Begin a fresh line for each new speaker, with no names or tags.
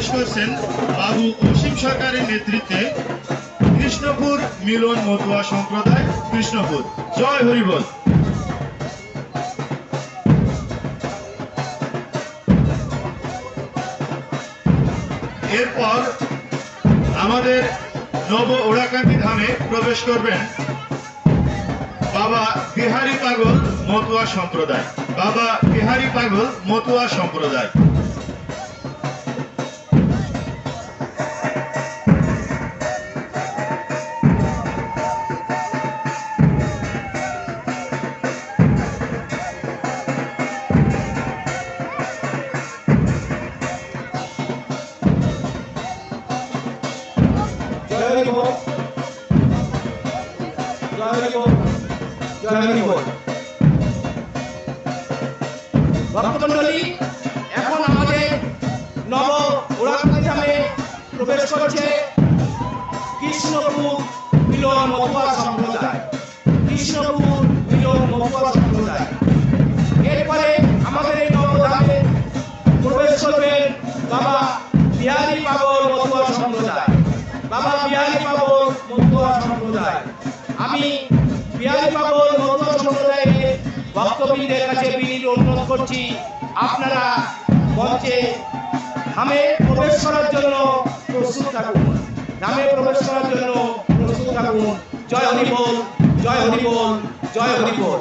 প্রবেশ করছেন বাবু অসীম সরকারের নেতৃত্বে কৃষ্ণপুর মিলন মতুয়া সম্প্রদায় কৃষ্ণপুর। জয় হরিবল। এরপর আমাদের নব ওড়াকান্দি ধামে প্রবেশ করবেন বাবা বিহারী পাগল মতুয়া সম্প্রদায়। বাবা বিহারী পাগল মতুয়া সম্প্রদায়।
ভক্তমণ্ডলী, এখন আমাদের নব ওড়াকান্দি ধামে প্রবেশ করছে কৃষ্ণপুর মিলন মতুয়া সম্প্রদায়। কৃষ্ণপুর মিলন মতুয়া সম্প্রদায়। এরপরে আমাদের এই নবধামে প্রবেশ করবেন বাবা বিহারী পাগল মতুয়া সম্প্রদায়। বাবা বিহারী পাগল মতুয়া সম্প্রদায়। আমি বিহারী পাগল মতুয়া সম্প্রদায়ের ভক্তবৃন্দের কাছে বিনীত অনুরোধ করছি, আপনারা মঞ্চে ধামে প্রবেশ করার জন্য প্রস্তুত থাকুন। ধামে প্রবেশ করার জন্য প্রস্তুত থাকুন। জয় হরিবোল, জয় হরিবোল, জয় হরিবোল।